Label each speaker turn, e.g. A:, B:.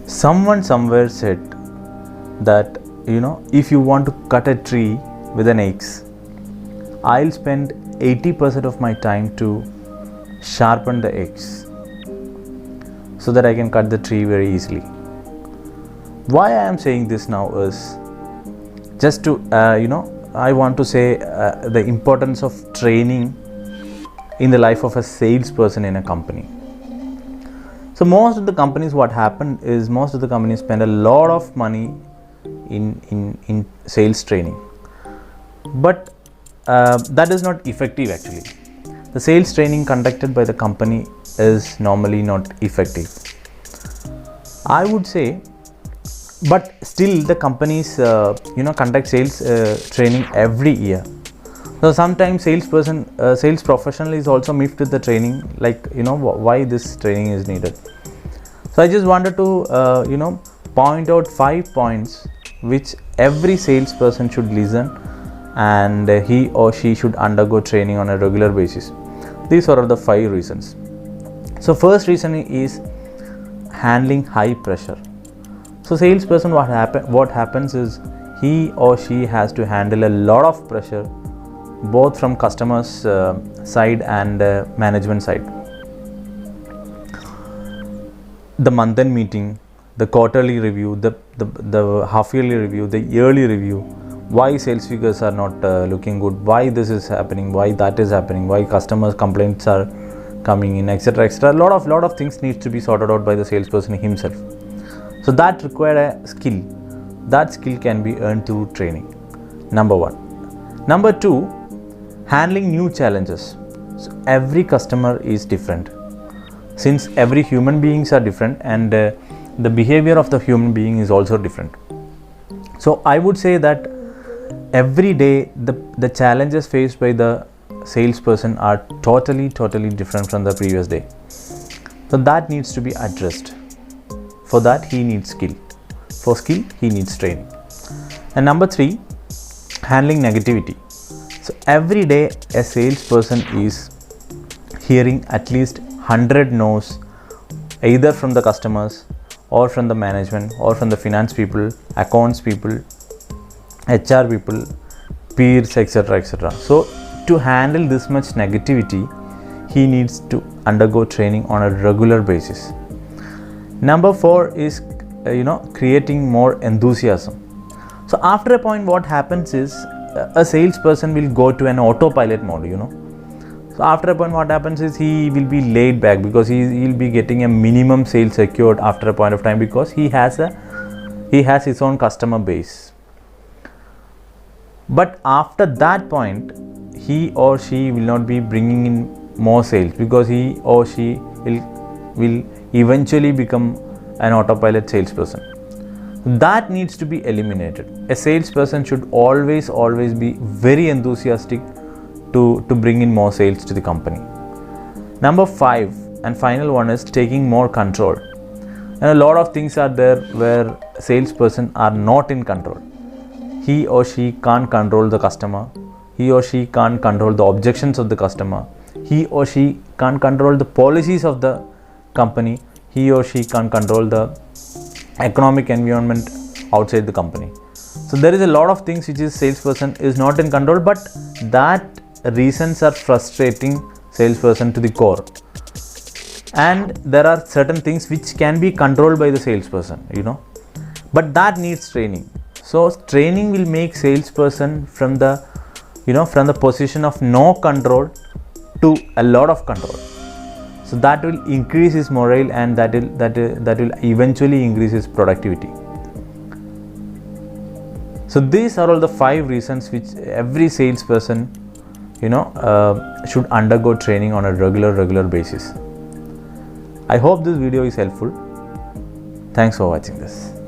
A: Someone somewhere said that, if you want to cut a tree with an axe, I'll spend 80% of my time to sharpen the axe so that I can cut the tree very easily. Why I am saying this now is just to, I want to say the importance of training in the life of a salesperson in a company. So most of the companies, what happened is most of the companies spend a lot of money in sales training, but that is not effective actually. The sales training conducted by the company is normally not effective, I would say. But still the companies conduct sales training every year. So sometimes sales professional is also miffed with the training, like why this training is needed. So I just wanted to point out 5 points which every salesperson should listen, and he or she should undergo training on a regular basis. These are the 5 reasons. So first reason is handling high pressure. So salesperson, what happens is he or she has to handle a lot of pressure, both from customers side and management side. The month-end meeting, the quarterly review, the half-yearly review, the yearly review, why sales figures are not looking good, why this is happening, why that is happening, why customers complaints are coming in, etc., etc. A lot of things needs to be sorted out by the salesperson himself. So that requires a skill. That skill can be earned through training. Number 1. Number 2, handling new challenges. So every customer is different. Since every human beings are different, and the behavior of the human being is also different. So I would say that every day the challenges faced by the salesperson are totally different from the previous day. So that needs to be addressed. For that he needs skill. For skill he needs training. And number 3, handling negativity. So every day a salesperson is hearing at least 100 no's, either from the customers or from the management or from the finance people, accounts people, HR people, peers, etc., etc. So to handle this much negativity, he needs to undergo training on a regular basis. Number 4 is creating more enthusiasm. So after a point, what happens is a salesperson will go to an autopilot mode. So after a point, what happens is he will be laid back, because he'll be getting a minimum sales secured after a point of time, because he has his own customer base. But after that point, he or she will not be bringing in more sales, because he or she will eventually become an autopilot salesperson. That needs to be eliminated. A salesperson should always be very enthusiastic to bring in more sales to the company. Number 5 and final one is taking more control. And a lot of things are there where salesperson are not in control. He or she can't control the customer. He or she can't control the objections of the customer. He or she can't control the policies of the company. He or she can't control the economic environment outside the company. So there is a lot of things which is salesperson is not in control, but that reasons are frustrating salesperson to the core. And there are certain things which can be controlled by the salesperson, but that needs training. So training will make salesperson from the position of no control to a lot of control. So that will increase his morale, and that will eventually increase his productivity. So these are all the 5 reasons which every salesperson should undergo training on a regular basis. I hope this video is helpful. Thanks for watching this.